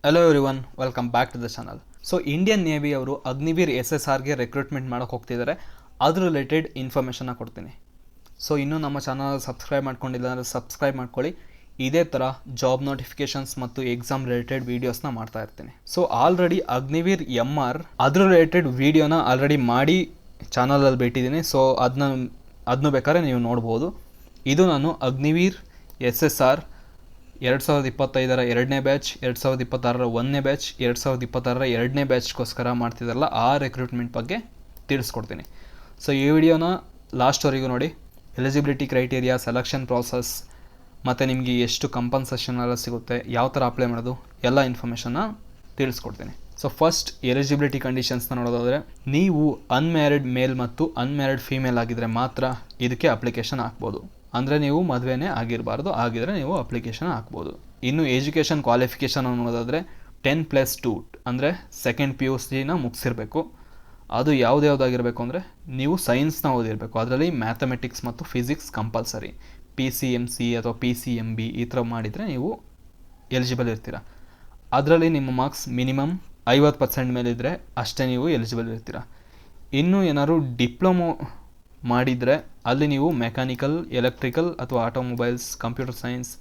Hello everyone, welcome back to the channel. So Indian Navy ಅವರು Agniveer SSRಗೆ recruitment ಮಾಡೋಕೆ ಹೋಗ್ತಿದ್ದಾರೆ. ಅದ್ರ ರಿಲೇಟೆಡ್ ಇನ್ಫಾರ್ಮೇಷನ್ನ ಕೊಡ್ತೀನಿ. ಸೊ ಇನ್ನೂ ನಮ್ಮ ಚಾನಲ್ ಸಬ್ಸ್ಕ್ರೈಬ್ ಮಾಡ್ಕೊಂಡಿಲ್ಲ ಅಂದರೆ ಸಬ್ಸ್ಕ್ರೈಬ್ ಮಾಡ್ಕೊಳ್ಳಿ. ಇದೇ ಥರ ಜಾಬ್ ನೋಟಿಫಿಕೇಷನ್ಸ್ ಮತ್ತು ಎಕ್ಸಾಮ್ ರಿಲೇಟೆಡ್ ವೀಡಿಯೋಸ್ನ ಮಾಡ್ತಾ ಇರ್ತೀನಿ. ಸೊ ಆಲ್ರೆಡಿ ಅಗ್ನಿವೀರ್ MR ಅದ್ರ ರಿಲೇಟೆಡ್ ವೀಡಿಯೋನ ಆಲ್ರೆಡಿ ಮಾಡಿ ಚಾನಲಲ್ಲಿ ಬಿಟ್ಟಿದ್ದೀನಿ. ಸೊ ಅದನ್ನು ಬೇಕಾದ್ರೆ ನೀವು ನೋಡ್ಬೋದು. ಇದು ನಾನು ಅಗ್ನಿವೀರ್ SSR 2025 ಎರಡನೇ ಬ್ಯಾಚ್, 2026 ಒಂದನೇ ಬ್ಯಾಚ್, 2026 ಎರಡನೇ ಬ್ಯಾಚ್ಗೋಸ್ಕರ ಮಾಡ್ತಿದ್ದಾರಲ್ಲ ಆ ರಿಕ್ರೂಟ್ಮೆಂಟ್ ಬಗ್ಗೆ ತಿಳಿಸ್ಕೊಡ್ತೀನಿ. ಸೊ ಈ ವಿಡಿಯೋನ ಲಾಸ್ಟ್ವರೆಗೂ ನೋಡಿ. ಎಲಿಜಿಬಿಲಿಟಿ ಕ್ರೈಟೀರಿಯಾ, ಸೆಲೆಕ್ಷನ್ ಪ್ರಾಸೆಸ್ ಮತ್ತು ನಿಮಗೆ ಎಷ್ಟು ಕಂಪನ್ಸೇಷನ್ ಎಲ್ಲ ಸಿಗುತ್ತೆ, ಯಾವ ಥರ ಅಪ್ಲೈ ಮಾಡೋದು, ಎಲ್ಲ ಇನ್ಫಾರ್ಮೇಷನ್ನ ತಿಳಿಸ್ಕೊಡ್ತೀನಿ. ಸೊ ಫಸ್ಟ್ ಎಲಿಜಿಬಿಲಿಟಿ ಕಂಡೀಷನ್ಸ್ನ ನೋಡೋದಾದರೆ, ನೀವು ಅನ್ಮ್ಯಾರಿಡ್ ಮೇಲ್ ಮತ್ತು ಅನ್ಮ್ಯಾರಿಡ್ ಫೀಮೇಲ್ ಆಗಿದ್ದರೆ ಮಾತ್ರ ಇದಕ್ಕೆ ಅಪ್ಲಿಕೇಶನ್ ಹಾಕ್ಬೋದು. ಅಂದರೆ ನೀವು ಮದುವೆನೇ ಆಗಿರಬಾರ್ದು, ಆಗಿದ್ರೆ ನೀವು ಅಪ್ಲಿಕೇಶನ್ ಹಾಕ್ಬೋದು. ಇನ್ನು ಎಜುಕೇಷನ್ ಕ್ವಾಲಿಫಿಕೇಷನ್ ಅನ್ನೋದಾದರೆ 10+2 ಅಂದರೆ ಸೆಕೆಂಡ್ PUCನ ಮುಗಿಸಿರಬೇಕು. ಅದು ಯಾವುದಾಗಿರಬೇಕು ಅಂದರೆ ನೀವು ಸೈನ್ಸ್ನ ಓದಿರಬೇಕು. ಅದರಲ್ಲಿ ಮ್ಯಾಥಮೆಟಿಕ್ಸ್ ಮತ್ತು ಫಿಸಿಕ್ಸ್ ಕಂಪಲ್ಸರಿ. PCMC ಅಥವಾ PCMB ಈ ಥರ ಮಾಡಿದರೆ ನೀವು ಎಲಿಜಿಬಲ್ ಇರ್ತೀರ. ಅದರಲ್ಲಿ ನಿಮ್ಮ ಮಾರ್ಕ್ಸ್ ಮಿನಿಮಮ್ 50% ಮೇಲಿದ್ದರೆ ಅಷ್ಟೇ ನೀವು ಎಲಿಜಿಬಲ್ ಇರ್ತೀರ. ಇನ್ನು ಏನಾದ್ರು ಡಿಪ್ಲೊಮೊ ಮಾಡಿದರೆ ಅಲ್ಲಿ ನೀವು ಮೆಕ್ಯಾನಿಕಲ್, ಎಲೆಕ್ಟ್ರಿಕಲ್ ಅಥವಾ automobiles, computer science,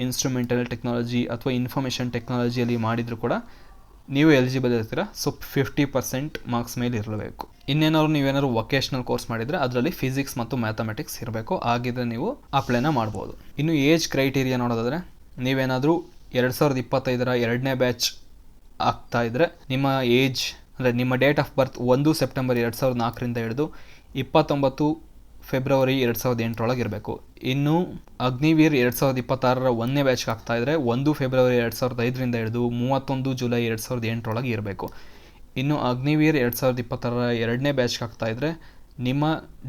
instrumental technology ಅಥವಾ ಇನ್ಫಾರ್ಮೇಷನ್ ಟೆಕ್ನಾಲಜಿಯಲ್ಲಿ ಮಾಡಿದರೂ ಕೂಡ ನೀವು ಎಲಿಜಿಬಲ್ ಇರ್ತೀರ. ಸೊ 50% ಮಾರ್ಕ್ಸ್ ಮೇಲೆ ಇರಬೇಕು. ನೀವೇನಾದ್ರು ವೊಕೇಶ್ನಲ್ ಕೋರ್ಸ್ ಮಾಡಿದರೆ ಅದರಲ್ಲಿ ಫಿಸಿಕ್ಸ್ ಮತ್ತು ಮ್ಯಾಥಮೆಟಿಕ್ಸ್ ಇರಬೇಕು. ಆಗಿದ್ರೆ ನೀವು ಅಪ್ಲೈನ ಮಾಡ್ಬೋದು. ಇನ್ನು ಏಜ್ ಕ್ರೈಟೀರಿಯಾ ನೋಡೋದಾದರೆ, ನೀವೇನಾದರೂ 2025 ಎರಡನೇ ಬ್ಯಾಚ್ ಆಗ್ತಾ ಇದ್ದರೆ ನಿಮ್ಮ ಏಜ್ ಅಂದರೆ ನಿಮ್ಮ ಡೇಟ್ ಆಫ್ ಬರ್ತ್ 1 ಸೆಪ್ಟೆಂಬರ್ 2004 ಹಿಡಿದು 29 ಫೆಬ್ರವರಿ 2008 ಇರಬೇಕು. ಇನ್ನು ಅಗ್ನಿವೀರ್ 2026 ಒಂದನೇ ಬ್ಯಾಚ್ಗೆ ಆಗ್ತಾಯಿದ್ರೆ 1 ಫೆಬ್ರವರಿ 2005 ಹಿಡಿದು 31 ಜುಲೈ 2008 ಇರಬೇಕು. ಇನ್ನು ಅಗ್ನಿವೀರ್ 2026 ಎರಡನೇ ಬ್ಯಾಚ್ಗೆ ಆಗ್ತಾಯಿದ್ರೆ ನಿಮ್ಮ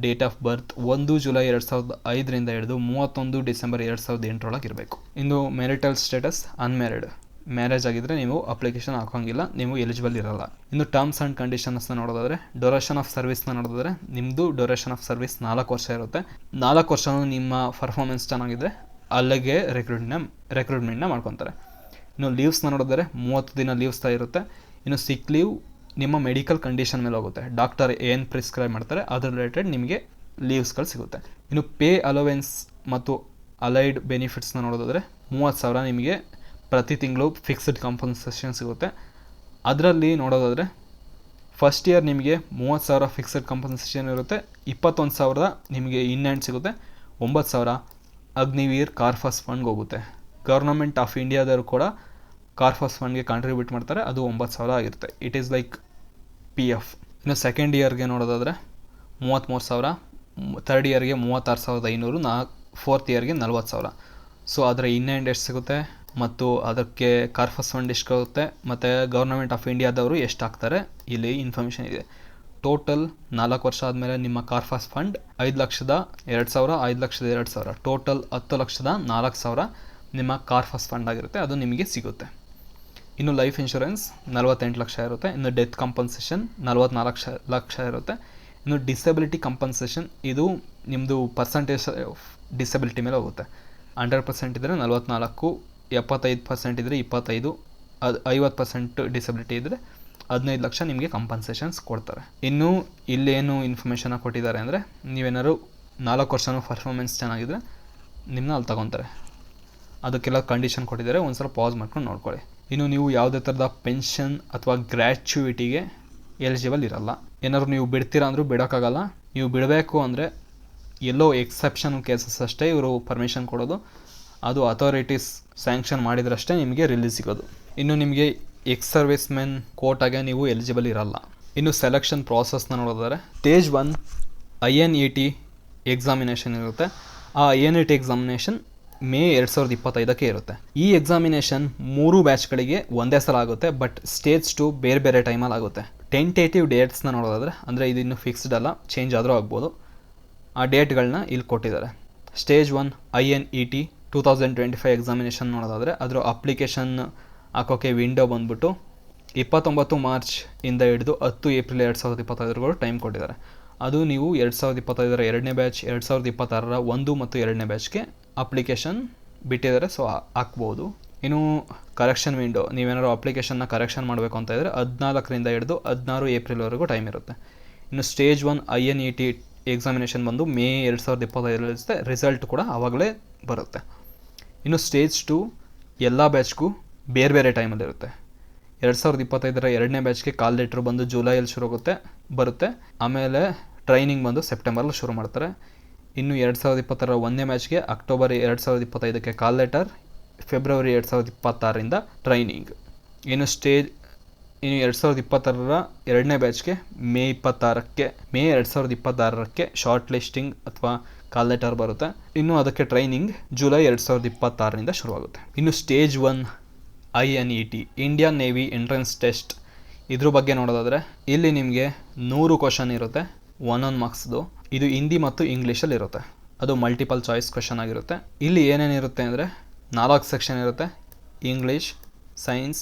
ಡೇಟ್ ಆಫ್ ಬರ್ತ್ 1 ಜುಲೈ 2005 ಹಿಡಿದು 31 ಡಿಸೆಂಬರ್ 2008 ಇರಬೇಕು. ಇನ್ನು ಮೆರಿಟಲ್ ಸ್ಟೇಟಸ್ ಅನ್ಮ್ಯಾರಿಡ್, ಮ್ಯಾರೇಜ್ ಆಗಿದ್ದರೆ ನೀವು ಅಪ್ಲಿಕೇಶನ್ ಹಾಕೋಂಗಿಲ್ಲ, ನೀವು ಎಲಿಜಿಬಲ್ ಇರಲ್ಲ. ಇನ್ನು ಟರ್ಮ್ಸ್ ಆ್ಯಂಡ್ ಕಂಡೀಷನ್ಸ್ನ ನೋಡೋದಾದರೆ, ಡ್ಯೂರೇಷನ್ ಆಫ್ ಸರ್ವಿಸ್ನ ನೋಡೋದಾದರೆ, ನಿಮ್ಮದು ಡ್ಯೂರೇಷನ್ ಆಫ್ ಸರ್ವಿಸ್ 4 ವರ್ಷ ಇರುತ್ತೆ. 4 ವರ್ಷವೂ ನಿಮ್ಮ ಪರ್ಫಾರ್ಮೆನ್ಸ್ ಚೆನ್ನಾಗಿದ್ದರೆ ಅಲ್ಲಿಗೆ ರೆಕ್ರೂಟ್ಮೆಂಟ್ನ ಮಾಡ್ಕೊತಾರೆ. ಇನ್ನು ಲೀವ್ಸ್ನ ನೋಡಿದರೆ 30 ದಿನ ಲೀವ್ಸ್ ಇರುತ್ತೆ. ಇನ್ನು ಸಿಕ್ ಲೀವ್ ನಿಮ್ಮ ಮೆಡಿಕಲ್ ಕಂಡೀಷನ್ ಮೇಲೆ ಹೋಗುತ್ತೆ. ಡಾಕ್ಟರ್ ಏನು ಪ್ರಿಸ್ಕ್ರೈಬ್ ಮಾಡ್ತಾರೆ ಅದ್ರ ರಿಲೇಟೆಡ್ ನಿಮಗೆ ಲೀವ್ಸ್ಗಳು ಸಿಗುತ್ತೆ. ಇನ್ನು ಪೇ ಅಲೋವೆನ್ಸ್ ಮತ್ತು ಅಲೈಡ್ ಬೆನಿಫಿಟ್ಸ್ನ ನೋಡೋದಾದರೆ 30,000 ನಿಮಗೆ ಪ್ರತಿ ತಿಂಗಳು ಫಿಕ್ಸ್ಡ್ ಕಾಂಪನ್ಸೇಷನ್ ಸಿಗುತ್ತೆ. ಅದರಲ್ಲಿ ನೋಡೋದಾದರೆ ಫಸ್ಟ್ ಇಯರ್ ನಿಮಗೆ 30,000 ಫಿಕ್ಸ್ಡ್ ಕಾಂಪನ್ಸೇಷನ್ ಇರುತ್ತೆ. 21,000 ನಿಮಗೆ ಇನ್ ಹ್ಯಾಂಡ್ ಸಿಗುತ್ತೆ. 9,000 ಅಗ್ನಿವೀರ್ ಕಾರ್ಫಸ್ ಫಂಡ್ಗೆ ಹೋಗುತ್ತೆ. ಗೌರ್ಮೆಂಟ್ ಆಫ್ ಇಂಡಿಯಾದವರು ಕೂಡ ಕಾರ್ಫಸ್ ಫಂಡ್ಗೆ ಕಾಂಟ್ರಿಬ್ಯೂಟ್ ಮಾಡ್ತಾರೆ. ಅದು 9,000 ಆಗಿರುತ್ತೆ. It is like PF. ಇನ್ನು ಸೆಕೆಂಡ್ ಇಯರ್ಗೆ ನೋಡೋದಾದರೆ 33,000, ಥರ್ಡ್ ಇಯರ್ಗೆ 36,500, ಫೋರ್ತ್ ಇಯರ್ಗೆ 40,000. ಸೊ ಅದರ ಇನ್ ಹ್ಯಾಂಡ್ ಎಷ್ಟು ಸಿಗುತ್ತೆ ಮತ್ತು ಅದಕ್ಕೆ ಕಾರ್ಫಸ್ ಫಂಡ್ ಎಷ್ಟು ಆಗುತ್ತೆ ಮತ್ತು ಗೌರ್ಮೆಂಟ್ ಆಫ್ ಇಂಡಿಯಾದವರು ಎಷ್ಟು ಹಾಕ್ತಾರೆ ಇಲ್ಲಿ ಇನ್ಫಾರ್ಮೇಷನ್ ಇದೆ. ಟೋಟಲ್ 4 ವರ್ಷ ಆದಮೇಲೆ ನಿಮ್ಮ ಕಾರ್ಫಸ್ ಫಂಡ್ 5,02,000, 5,02,000, ಟೋಟಲ್ 10,04,000 ನಿಮ್ಮ ಕಾರ್ಫಸ್ ಫಂಡ್ ಆಗಿರುತ್ತೆ. ಅದು ನಿಮಗೆ ಸಿಗುತ್ತೆ. ಇನ್ನು ಲೈಫ್ ಇನ್ಶೂರೆನ್ಸ್ 48 ಲಕ್ಷ ಇರುತ್ತೆ. ಇನ್ನು ಡೆತ್ ಕಂಪನ್ಸೇಷನ್ 44 ಲಕ್ಷ ಇರುತ್ತೆ. ಇನ್ನು ಡಿಸಬಿಲಿಟಿ ಕಂಪನ್ಸೇಷನ್ ಇದು ನಿಮ್ಮದು ಪರ್ಸಂಟೇಜ್ ಡಿಸಬಿಲಿಟಿ ಮೇಲೆ ಹೋಗುತ್ತೆ. 100% ಇದ್ದರೆ 44, 75% ಇದ್ದರೆ 25, 50% ಡಿಸಬಿಲಿಟಿ ಇದ್ದರೆ 15 ಲಕ್ಷ ನಿಮಗೆ ಕಂಪನ್ಸೇಷನ್ಸ್ ಕೊಡ್ತಾರೆ. ಇನ್ನು ಇಲ್ಲೇನು ಇನ್ಫಾರ್ಮೇಷನ್ನ ಕೊಟ್ಟಿದ್ದಾರೆ ಅಂದರೆ, ನೀವೇನಾದ್ರು 4 ವರ್ಷನೂ ಪರ್ಫಾರ್ಮೆನ್ಸ್ ಚೆನ್ನಾಗಿದ್ದರೆ ನಿಮ್ಮನ್ನ ಅಲ್ಲಿ ತಗೊತಾರೆ. ಅದಕ್ಕೆಲ್ಲ ಕಂಡೀಷನ್ ಕೊಟ್ಟಿದ್ದಾರೆ, ಒಂದು ಸಲ ಪಾಸ್ ಮಾಡ್ಕೊಂಡು ನೋಡ್ಕೊಳ್ಳಿ. ಇನ್ನು ನೀವು ಯಾವುದೇ ಥರದ ಪೆನ್ಷನ್ ಅಥವಾ ಗ್ರ್ಯಾಚ್ಯುಯಿಟಿಗೆ ಎಲಿಜಿಬಲ್ ಇರಲ್ಲ. ಏನಾದ್ರು ನೀವು ಬಿಡ್ತೀರಾ ಅಂದರೂ ಬಿಡೋಕ್ಕಾಗಲ್ಲ. ನೀವು ಬಿಡಬೇಕು ಅಂದರೆ ಎಲ್ಲೋ ಎಕ್ಸೆಪ್ಷನ್ ಕೇಸಸ್ ಅಷ್ಟೇ ಇವರು ಪರ್ಮಿಷನ್ ಕೊಡೋದು. ಅದು ಅಥಾರಿಟೀಸ್ ಸ್ಯಾಂಕ್ಷನ್ ಮಾಡಿದ್ರಷ್ಟೇ ನಿಮಗೆ ರಿಲೀಸ್ ಸಿಗೋದು. ಇನ್ನು ನಿಮಗೆ ಎಕ್ಸ್ ಸರ್ವಿಸ್ ಮೆನ್ ಕೋಟಾಗೆ ನೀವು ಎಲಿಜಿಬಲ್ ಇರಲ್ಲ. ಇನ್ನು ಸೆಲೆಕ್ಷನ್ ಪ್ರಾಸೆಸ್ನ ನೋಡೋದಾದರೆ, ಸ್ಟೇಜ್ 1 INET ಎಕ್ಸಾಮಿನೇಷನ್ ಇರುತ್ತೆ. ಆ INET ಎಕ್ಸಾಮಿನೇಷನ್ ಮೇ 2025 ಇರುತ್ತೆ. ಈ ಎಕ್ಸಾಮಿನೇಷನ್ 3 ಬ್ಯಾಚ್ಗಳಿಗೆ ಒಂದೇ ಸಲ ಆಗುತ್ತೆ. ಬಟ್ ಸ್ಟೇಜ್ 2 ಬೇರೆ ಬೇರೆ ಟೈಮಲ್ಲಿ ಆಗುತ್ತೆ. ಟೆಂಟೇಟಿವ್ ಡೇಟ್ಸ್ನ ನೋಡೋದಾದರೆ, ಅಂದರೆ ಇದು ಇನ್ನೂ ಫಿಕ್ಸ್ಡ್ ಅಲ್ಲ, ಚೇಂಜ್ ಆದರೂ ಆಗ್ಬೋದು. ಆ ಡೇಟ್ಗಳನ್ನ ಇಲ್ಲಿ ಕೊಟ್ಟಿದ್ದಾರೆ. ಸ್ಟೇಜ್ 1 INET 2025 ಎಕ್ಸಾಮಿನೇಷನ್ ನೋಡೋದಾದರೆ, ಅದರ ಅಪ್ಲಿಕೇಶನ್ ಹಾಕೋಕ್ಕೆ ವಿಂಡೋ ಬಂದುಬಿಟ್ಟು 29 ಮಾರ್ಚ್ ಇಂದ ಹಿಡಿದು 10 ಏಪ್ರಿಲ್ 2025 ಟೈಮ್ ಕೊಟ್ಟಿದ್ದಾರೆ. ಅದು ನೀವು 2025 ಎರಡನೇ ಬ್ಯಾಚ್, 2026 1 ಮತ್ತು 2ನೇ ಬ್ಯಾಚ್ಗೆ ಅಪ್ಲಿಕೇಶನ್ ಬಿಟ್ಟಿದ್ದಾರೆ. ಸೊ ಹಾಕ್ಬೋದು. ಇನ್ನು ಕರೆಕ್ಷನ್ ವಿಂಡೋ, ನೀವೇನಾದ್ರು ಅಪ್ಲಿಕೇಶನ್ನ ಕರೆಕ್ಷನ್ ಮಾಡಬೇಕು ಅಂತ ಇದ್ದರೆ 14ರಿಂದ ಹಿಡಿದು 16 ಏಪ್ರಿಲ್ವರೆಗೂ ಟೈಮ್ ಇರುತ್ತೆ. ಇನ್ನು ಸ್ಟೇಜ್ 1 INET ಎಕ್ಸಾಮಿನೇಷನ್ ಬಂದು ಮೇ 2025 ರಿಸಲ್ಟ್ ಕೂಡ ಆವಾಗಲೇ ಬರುತ್ತೆ. ಇನ್ನು ಸ್ಟೇಜ್ 2 ಎಲ್ಲ ಬ್ಯಾಚ್ಗೂ ಬೇರೆ ಬೇರೆ ಟೈಮಲ್ಲಿರುತ್ತೆ. 2025 ಎರಡನೇ ಬ್ಯಾಚ್ಗೆ ಕಾಲ್ ಲೆಟ್ರ್ ಬಂದು ಜುಲೈಯಲ್ಲಿ ಬರುತ್ತೆ. ಆಮೇಲೆ ಟ್ರೈನಿಂಗ್ ಬಂದು ಸೆಪ್ಟೆಂಬರಲ್ಲಿ ಶುರು ಮಾಡ್ತಾರೆ. ಇನ್ನು 2026 ಒಂದನೇ ಬ್ಯಾಚ್ಗೆ October 2025 call letter, February 2026 training. ಇನ್ನು 2026 ಎರಡನೇ ಬ್ಯಾಚ್ಗೆ ಮೇ 2026 ಶಾರ್ಟ್ ಲಿಸ್ಟಿಂಗ್ ಅಥವಾ ಕಾಲ್ ಲೆಟರ್ ಬರುತ್ತೆ. ಇನ್ನು ಅದಕ್ಕೆ ಟ್ರೈನಿಂಗ್ ಜುಲೈ 2026 ಶುರುವಾಗುತ್ತೆ. ಇನ್ನು stage 1 INET Indian navy entrance test, ಇದ್ರ ಬಗ್ಗೆ ನೋಡೋದಾದರೆ ಇಲ್ಲಿ ನಿಮಗೆ 100 ಕ್ವಶನ್ ಇರುತ್ತೆ, 1 ಮಾರ್ಕ್ಸ್ದು. ಇದು ಹಿಂದಿ ಮತ್ತು ಇಂಗ್ಲೀಷಲ್ಲಿ ಇರುತ್ತೆ. ಅದು ಮಲ್ಟಿಪಲ್ ಚಾಯ್ಸ್ ಕ್ವಶನ್ ಆಗಿರುತ್ತೆ. ಇಲ್ಲಿ ಏನೇನಿರುತ್ತೆ ಅಂದರೆ 4 ಸೆಕ್ಷನ್ ಇರುತ್ತೆ. ಇಂಗ್ಲೀಷ್, ಸೈನ್ಸ್,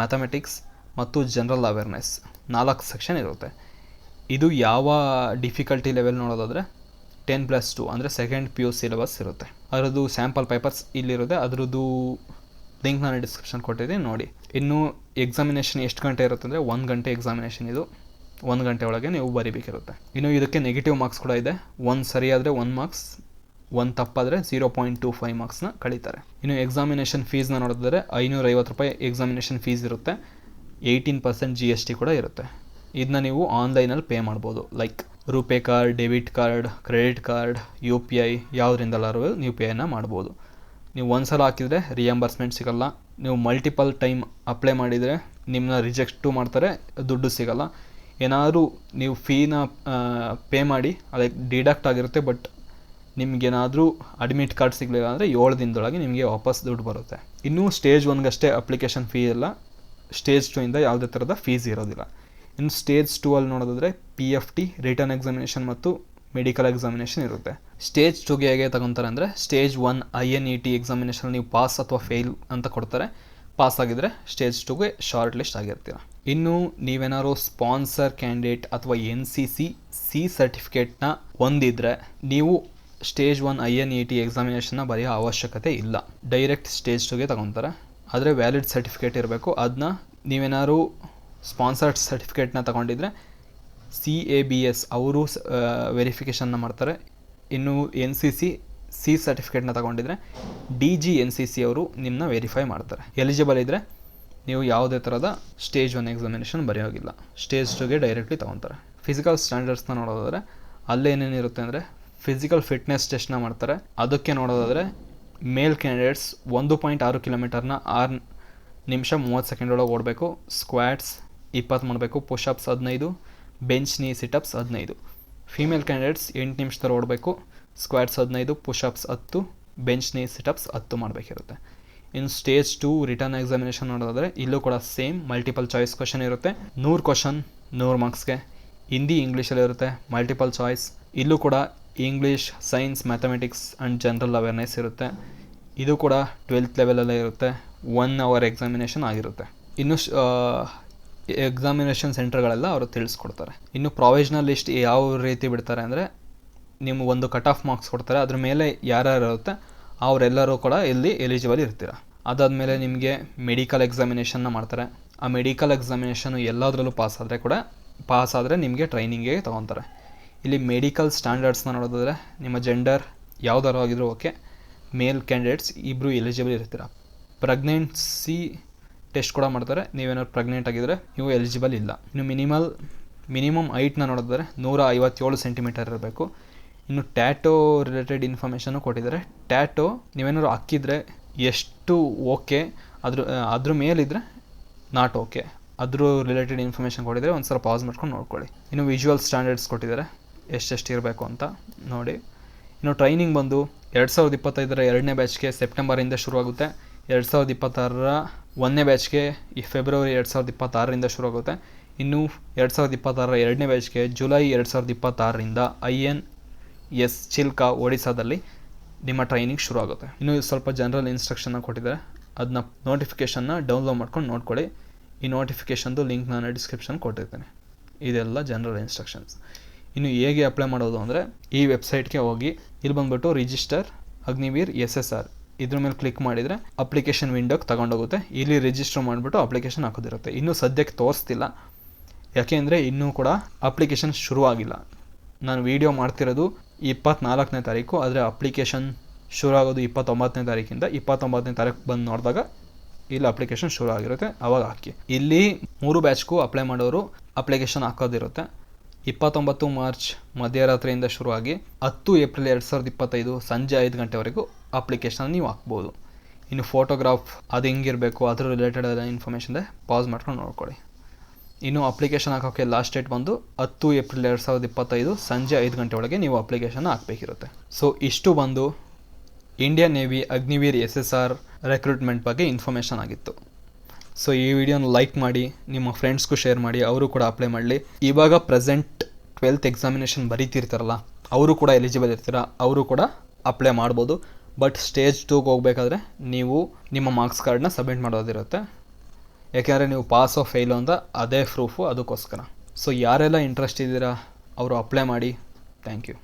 ಮ್ಯಾಥಮೆಟಿಕ್ಸ್ ಮತ್ತು ಜನರಲ್ ಅವೇರ್ನೆಸ್ 4 ಸೆಕ್ಷನ್ ಇರುತ್ತೆ. ಇದು ಯಾವ ಡಿಫಿಕಲ್ಟಿ ಲೆವೆಲ್ ನೋಡೋದಾದರೆ 10+2 ಅಂದರೆ ಸೆಕೆಂಡ್ PU ಸಿಲೆಬಸ್ ಇರುತ್ತೆ. ಅದರದ್ದು ಸ್ಯಾಂಪಲ್ ಪೇಪರ್ಸ್ ಇಲ್ಲಿರುತ್ತೆ. ಅದರದ್ದು ಲಿಂಕ್ ನಾನು ಡಿಸ್ಕ್ರಿಪ್ಷನ್ ಕೊಟ್ಟಿದ್ದೀನಿ, ನೋಡಿ. ಇನ್ನು ಎಕ್ಸಾಮಿನೇಷನ್ ಎಷ್ಟು ಗಂಟೆ ಇರುತ್ತೆ ಅಂದರೆ 1 ಗಂಟೆ ಎಕ್ಸಾಮಿನೇಷನ್. ಇದು 1 ಗಂಟೆ ಒಳಗೆ ನೀವು ಬರೀಬೇಕಿರುತ್ತೆ. ಇನ್ನು ಇದಕ್ಕೆ ನೆಗೆಟಿವ್ ಮಾರ್ಕ್ಸ್ ಕೂಡ ಇದೆ. 1 ಸರಿಯಾದರೆ 1 ಮಾರ್ಕ್ಸ್, 1 ತಪ್ಪಾದರೆ 0.25 ಮಾರ್ಕ್ಸ್ನ ಕಳೀತಾರೆ. ಇನ್ನು ಎಕ್ಸಾಮಿನೇಷನ್ ಫೀಸ್ನ ನೋಡಿದ್ರೆ ₹550 ಎಕ್ಸಾಮಿನೇಷನ್ ಫೀಸ್ ಇರುತ್ತೆ. 18% GST ಕೂಡ ಇರುತ್ತೆ. ಇದನ್ನ ನೀವು ಆನ್ಲೈನಲ್ಲಿ ಪೇ ಮಾಡ್ಬೋದು. Like RuPay card, debit card, credit card, UPI ಯಾವುದರಿಂದಲಾದ್ರೂ ನೀವು ಪೇನ ಮಾಡ್ಬೋದು. ನೀವು ಒಂದು ಸಲ ಹಾಕಿದರೆ ರಿಯಂಬರ್ಸ್ಮೆಂಟ್ ಸಿಗೋಲ್ಲ. ನೀವು ಮಲ್ಟಿಪಲ್ ಟೈಮ್ ಅಪ್ಲೈ ಮಾಡಿದರೆ ನಿಮ್ಮನ್ನ ರಿಜೆಕ್ಟು ಮಾಡ್ತಾರೆ, ದುಡ್ಡು ಸಿಗೋಲ್ಲ. ಏನಾದರೂ ನೀವು ಫೀನ ಪೇ ಮಾಡಿ ಅದಕ್ಕೆ ಡಿಡಕ್ಟ್ ಆಗಿರುತ್ತೆ, ಬಟ್ ನಿಮಗೇನಾದರೂ ಅಡ್ಮಿಟ್ ಕಾರ್ಡ್ ಸಿಗಲಿಲ್ಲ ಅಂದರೆ 7 ದಿನದೊಳಗೆ ನಿಮಗೆ ವಾಪಸ್ ದುಡ್ಡು ಬರುತ್ತೆ. ಇನ್ನೂ ಸ್ಟೇಜ್ 1ಗಷ್ಟೇ ಅಪ್ಲಿಕೇಶನ್ ಫೀ ಇಲ್ಲ. ಸ್ಟೇಜ್ 2 ಯಾವುದೇ ಥರದ ಫೀಸ್ ಇರೋದಿಲ್ಲ. ಇನ್ನು ಸ್ಟೇಜ್ 2 ನೋಡೋದಾದರೆ PFT ರಿಟರ್ನ್ ಎಕ್ಸಾಮಿನೇಷನ್ ಮತ್ತು ಮೆಡಿಕಲ್ ಎಕ್ಸಾಮಿನೇಷನ್ ಇರುತ್ತೆ. ಸ್ಟೇಜ್ 2ಗೆ ಹೇಗೆ ತಗೊತಾರೆ ಅಂದರೆ ಸ್ಟೇಜ್ 1 INET ಎಕ್ಸಾಮಿನೇಷನ್ ನೀವು ಪಾಸ್ ಅಥವಾ ಫೇಲ್ ಅಂತ ಕೊಡ್ತಾರೆ. ಪಾಸ್ ಆಗಿದ್ದರೆ ಸ್ಟೇಜ್ 2ಗೆ ಶಾರ್ಟ್ ಲಿಸ್ಟ್ ಆಗಿರ್ತೀರ. ಇನ್ನು ನೀವೇನಾದ್ರು ಸ್ಪಾನ್ಸರ್ ಕ್ಯಾಂಡಿಡೇಟ್ ಅಥವಾ NCC ಸರ್ಟಿಫಿಕೇಟ್ನ ಹೊಂದಿದ್ರೆ ನೀವು ಸ್ಟೇಜ್ 1 INET ಎಕ್ಸಾಮಿನೇಷನ್ನ ಬರೆಯೋ ಅವಶ್ಯಕತೆ ಇಲ್ಲ. ಡೈರೆಕ್ಟ್ ಸ್ಟೇಜ್ 2ಗೆ ತಗೊತಾರೆ. ಆದರೆ ವ್ಯಾಲಿಡ್ ಸರ್ಟಿಫಿಕೇಟ್ ಇರಬೇಕು. ಅದನ್ನ ನೀವೇನಾದ್ರು ಸ್ಪಾನ್ಸರ್ಡ್ ಸರ್ಟಿಫಿಕೇಟ್ನ ತಗೊಂಡಿದ್ರೆ CABS ಅವರು ವೆರಿಫಿಕೇಷನ್ನ ಮಾಡ್ತಾರೆ. ಇನ್ನು NCC ಸರ್ಟಿಫಿಕೇಟ್ನ ತಗೊಂಡಿದ್ರೆ DGNCC ಅವರು ನಿಮ್ಮನ್ನ ವೆರಿಫೈ ಮಾಡ್ತಾರೆ. ಎಲಿಜಿಬಲ್ ಇದ್ದರೆ ನೀವು ಯಾವುದೇ ಥರದ ಸ್ಟೇಜ್ 1 ಎಕ್ಸಾಮಿನೇಷನ್ ಬರೆಯೋಗಿಲ್ಲ. ಸ್ಟೇಜ್ 2ಗೆ ಡೈರೆಕ್ಟ್ಲಿ ತೊಗೊತಾರೆ. ಫಿಸಿಕಲ್ ಸ್ಟ್ಯಾಂಡರ್ಡ್ಸ್ನ ನೋಡೋದಾದರೆ ಅಲ್ಲೇನೇನಿರುತ್ತೆ ಅಂದರೆ ಫಿಸಿಕಲ್ ಫಿಟ್ನೆಸ್ ಟೆಸ್ಟ್ನ ಮಾಡ್ತಾರೆ. ಅದಕ್ಕೆ ನೋಡೋದಾದರೆ ಮೇಲ್ ಕ್ಯಾಂಡಿಡೇಟ್ಸ್ 1.6 ಕಿಲೋಮೀಟರ್ನ 6 ನಿಮಿಷ 30 ಸೆಕೆಂಡ್ ಒಳಗೆ ಓಡಬೇಕು. ಸ್ಕ್ವಾಟ್ಸ್ 20 ಮಾಡಬೇಕು. ಪುಷಪ್ಸ್ 15, ಬೆಂಚ್ ನೀ ಸಿಟಪ್ಸ್ 15. ಫೀಮೇಲ್ ಕ್ಯಾಂಡಿಡೇಟ್ಸ್ 8 ನಿಮಿಷದಲ್ಲಿ ಓಡಬೇಕು. ಸ್ಕ್ವಾಟ್ಸ್ 15, ಪುಷಪ್ಸ್ 10, ಬೆಂಚ್ ನೀ ಸಿಟಪ್ಸ್ 10 ಮಾಡಬೇಕಿರುತ್ತೆ. ಇನ್ನು ಸ್ಟೇಜ್ 2 ರಿಟರ್ನ್ ಎಕ್ಸಾಮಿನೇಷನ್ ನೋಡೋದಾದರೆ ಇಲ್ಲೂ ಕೂಡ ಸೇಮ್ ಮಲ್ಟಿಪಲ್ ಚಾಯ್ಸ್ ಕ್ವಶನ್ ಇರುತ್ತೆ. 100 ಕ್ವಶನ್ 100 ಮಾರ್ಕ್ಸ್ಗೆ. ಹಿಂದಿ ಇಂಗ್ಲೀಷಲ್ಲಿ ಇರುತ್ತೆ. Multiple choice. ಇಲ್ಲೂ ಕೂಡ English, science, mathematics and general awareness ಇರುತ್ತೆ. ಇದು ಕೂಡ 12th ಲೆವೆಲಲ್ಲೇ ಇರುತ್ತೆ. 1 ಅವರ್ ಎಕ್ಸಾಮಿನೇಷನ್ ಆಗಿರುತ್ತೆ. ಇನ್ನು ಎಕ್ಸಾಮಿನೇಷನ್ ಸೆಂಟರ್ಗಳೆಲ್ಲ ಅವರು ತಿಳಿಸ್ಕೊಡ್ತಾರೆ. ಇನ್ನು ಪ್ರೊವಿಷನಲ್ ಲಿಸ್ಟ್ ಯಾವ ರೀತಿ ಬಿಡ್ತಾರೆ ಅಂದರೆ ನೀವು ಒಂದು ಕಟ್ ಆಫ್ ಮಾರ್ಕ್ಸ್ ಕೊಡ್ತಾರೆ. ಅದ್ರ ಮೇಲೆ ಯಾರ್ಯಾರು ಇರುತ್ತೆ ಅವರೆಲ್ಲರೂ ಕೂಡ ಇಲ್ಲಿ ಎಲಿಜಿಬಲ್ ಇರ್ತೀರ. ಅದಾದಮೇಲೆ ನಿಮಗೆ ಮೆಡಿಕಲ್ ಎಕ್ಸಾಮಿನೇಷನ್ನ ಮಾಡ್ತಾರೆ. ಆ ಮೆಡಿಕಲ್ ಎಕ್ಸಾಮಿನೇಷನು ಎಲ್ಲದರಲ್ಲೂ ಪಾಸ್ ಆದರೆ ನಿಮಗೆ ಟ್ರೈನಿಂಗಿಗೆ ತೊಗೊತಾರೆ. ಇಲ್ಲಿ ಮೆಡಿಕಲ್ ಸ್ಟ್ಯಾಂಡರ್ಡ್ಸ್ನ ನೋಡೋದಾದರೆ ನಿಮ್ಮ ಜೆಂಡರ್ ಯಾವುದಾದ್ರು ಆಗಿದ್ರು ಓಕೆ. ಮೇಲ್ ಕ್ಯಾಂಡಿಡೇಟ್ಸ್ ಇಬ್ಬರು ಎಲಿಜಿಬಲ್ ಇರ್ತೀರ. ಪ್ರೆಗ್ನೆನ್ಸಿ ಟೆಸ್ಟ್ ಕೂಡ ಮಾಡ್ತಾರೆ. ನೀವೇನಾದ್ರು ಪ್ರೆಗ್ನೆಂಟ್ ಆಗಿದ್ದರೆ ನೀವು ಎಲಿಜಿಬಲ್ ಇಲ್ಲ. ಇನ್ನು ಮಿನಿಮಮ್ ಹೈಟ್ನ ನೋಡಿದ್ರೆ 157 ಸೆಂಟಿಮೀಟರ್ ಇರಬೇಕು. ಇನ್ನು ಟ್ಯಾಟೋ ರಿಲೇಟೆಡ್ ಇನ್ಫಾರ್ಮೇಷನ್ನು ಕೊಟ್ಟಿದ್ದಾರೆ. ಟ್ಯಾಟೋ ನೀವೇನಾದ್ರು ಹಾಕಿದರೆ ಎಷ್ಟು ಓಕೆ, ಅದ್ರ ಮೇಲಿದ್ರೆ ನಾಟ್ ಓಕೆ. ಅದ್ರ ರಿಲೇಟೆಡ್ ಇನ್ಫಾರ್ಮೇಷನ್ ಕೊಟ್ಟಿದ್ದಾರೆ. ಒಂದು ಸಲ ಪಾಸ್ ಮಾಡ್ಕೊಂಡು ನೋಡ್ಕೊಳ್ಳಿ. ಇನ್ನು ವಿಜುವಲ್ ಸ್ಟ್ಯಾಂಡರ್ಡ್ಸ್ ಕೊಟ್ಟಿದ್ದಾರೆ, ಎಷ್ಟೆಷ್ಟು ಇರಬೇಕು ಅಂತ ನೋಡಿ. ಇನ್ನು ಟ್ರೈನಿಂಗ್ ಬಂದು 2025 ಎರಡನೇ ಬ್ಯಾಚ್ಗೆ ಸೆಪ್ಟೆಂಬರಿಂದ ಶುರುವಾಗುತ್ತೆ. 2026 ಒಂದನೇ ಬ್ಯಾಚ್ಗೆ ಈ ಫೆಬ್ರವರಿ 2026 ಶುರುವಾಗುತ್ತೆ. ಇನ್ನು 2026 ಎರಡನೇ ಬ್ಯಾಚ್ಗೆ ಜುಲೈ 2026 INS ಚಿಲ್ಕಾ ಒಡಿಸ್ಸಾದಲ್ಲಿ ನಿಮ್ಮ ಟ್ರೈನಿಂಗ್ ಶುರು ಆಗುತ್ತೆ. ಇನ್ನು ಸ್ವಲ್ಪ ಜನರಲ್ ಇನ್ಸ್ಟ್ರಕ್ಷನ್ನ ಕೊಟ್ಟಿದ್ದಾರೆ. ಅದನ್ನ ನೋಟಿಫಿಕೇಷನ್ನ ಡೌನ್ಲೋಡ್ ಮಾಡ್ಕೊಂಡು ನೋಡ್ಕೊಳ್ಳಿ. ಈ ನೋಟಿಫಿಕೇಷನ್ದು ಲಿಂಕ್ ನಾನು ಡಿಸ್ಕ್ರಿಪ್ಷನ್ ಕೊಟ್ಟಿರ್ತೇನೆ. ಇದೆಲ್ಲ ಜನರಲ್ ಇನ್ಸ್ಟ್ರಕ್ಷನ್ಸ್. ಇನ್ನು ಹೇಗೆ ಅಪ್ಲೈ ಮಾಡೋದು ಅಂದರೆ ಈ ವೆಬ್ಸೈಟ್ಗೆ ಹೋಗಿ ಇಲ್ಲಿ ಬಂದುಬಿಟ್ಟು ರಿಜಿಸ್ಟರ್ ಅಗ್ನಿವೀರ್ SSR ಇದ್ರ ಮೇಲೆ ಕ್ಲಿಕ್ ಮಾಡಿದರೆ ಅಪ್ಲಿಕೇಶನ್ ವಿಂಡೋಗೆ ತಗೊಂಡೋಗುತ್ತೆ. ಇಲ್ಲಿ ರಿಜಿಸ್ಟರ್ ಮಾಡಿಬಿಟ್ಟು ಅಪ್ಲಿಕೇಶನ್ ಹಾಕೋದಿರುತ್ತೆ. ಇನ್ನೂ ಸದ್ಯಕ್ಕೆ ತೋರಿಸ್ತಿಲ್ಲ, ಯಾಕೆಂದರೆ ಇನ್ನೂ ಕೂಡ ಅಪ್ಲಿಕೇಶನ್ ಶುರುವಾಗಿಲ್ಲ. ನಾನು ವೀಡಿಯೋ ಮಾಡ್ತಿರೋದು 24ನೇ ತಾರೀಕು, ಆದರೆ ಅಪ್ಲಿಕೇಶನ್ ಶುರು ಆಗೋದು 29ನೇ ತಾರೀಕಿಂದ. 29ನೇ ತಾರೀಕು ಬಂದು ನೋಡಿದಾಗ ಇಲ್ಲಿ ಅಪ್ಲಿಕೇಶನ್ ಶುರು ಆಗಿರುತ್ತೆ, ಅವಾಗ ಹಾಕಿ. ಇಲ್ಲಿ 3 ಬ್ಯಾಚ್ಗೂ ಅಪ್ಲೈ ಮಾಡೋರು ಅಪ್ಲಿಕೇಶನ್ ಹಾಕೋದಿರುತ್ತೆ. 29 ಮಾರ್ಚ್ ಮಧ್ಯರಾತ್ರಿಯಿಂದ ಶುರುವಾಗಿ 10 ಏಪ್ರಿಲ್ 2025 ಸಂಜೆ 5 ಗಂಟೆವರೆಗೂ ಅಪ್ಲಿಕೇಶನ್ ನೀವು ಹಾಕ್ಬೋದು. ಇನ್ನು ಫೋಟೋಗ್ರಾಫ್ ಅದು ಹೆಂಗಿರಬೇಕು ಅದ್ರ ರಿಲೇಟೆಡ್ ಎಲ್ಲ ಇನ್ಫಾರ್ಮೇಷನ್ ಇದೆ, ಪಾಸ್ ಮಾಡ್ಕೊಂಡು ನೋಡ್ಕೊಳ್ಳಿ. ಇನ್ನು ಅಪ್ಲಿಕೇಶನ್ ಹಾಕೋಕ್ಕೆ ಲಾಸ್ಟ್ ಡೇಟ್ ಬಂದು 10 ಏಪ್ರಿಲ್ 2025 ಸಂಜೆ 5 ಗಂಟೆ ಒಳಗೆ ನೀವು ಅಪ್ಲಿಕೇಶನ್ ಹಾಕಬೇಕಿರುತ್ತೆ. ಸೊ ಇಷ್ಟು ಬಂದು Indian navy Agniveer SSR recruitment ಬಗ್ಗೆ ಇನ್ಫಾರ್ಮೇಷನ್ ಆಗಿತ್ತು. ಸೊ ಈ ವಿಡಿಯೋನ ಲೈಕ್ ಮಾಡಿ, ನಿಮ್ಮ ಫ್ರೆಂಡ್ಸ್ಗೂ ಶೇರ್ ಮಾಡಿ, ಅವರು ಕೂಡ ಅಪ್ಲೈ ಮಾಡಲಿ. ಇವಾಗ ಪ್ರೆಸೆಂಟ್ 12th ಎಕ್ಸಾಮಿನೇಷನ್ ಬರೀತಿರ್ತಾರಲ್ಲ, ಅವರು ಕೂಡ ಎಲಿಜಿಬಲ್ ಇರ್ತೀರ, ಅವರು ಕೂಡ ಅಪ್ಲೈ ಮಾಡ್ಬೋದು. ಬಟ್ ಸ್ಟೇಜ್ 2ಗೆ ಹೋಗಬೇಕಾದ್ರೆ ನೀವು ನಿಮ್ಮ ಮಾರ್ಕ್ಸ್ ಕಾರ್ಡ್ನ ಸಬ್ಮಿಟ್ ಮಾಡೋದಿರುತ್ತೆ. ಯಾಕೆಂದರೆ ನೀವು ಪಾಸೋ ಫೇಲು ಅಂತ ಅದೇ ಪ್ರೂಫು, ಅದಕ್ಕೋಸ್ಕರ. ಸೊ ಯಾರೆಲ್ಲ ಇಂಟ್ರೆಸ್ಟ್ ಇದ್ದೀರಾ ಅವರು ಅಪ್ಲೈ ಮಾಡಿ. Thank you.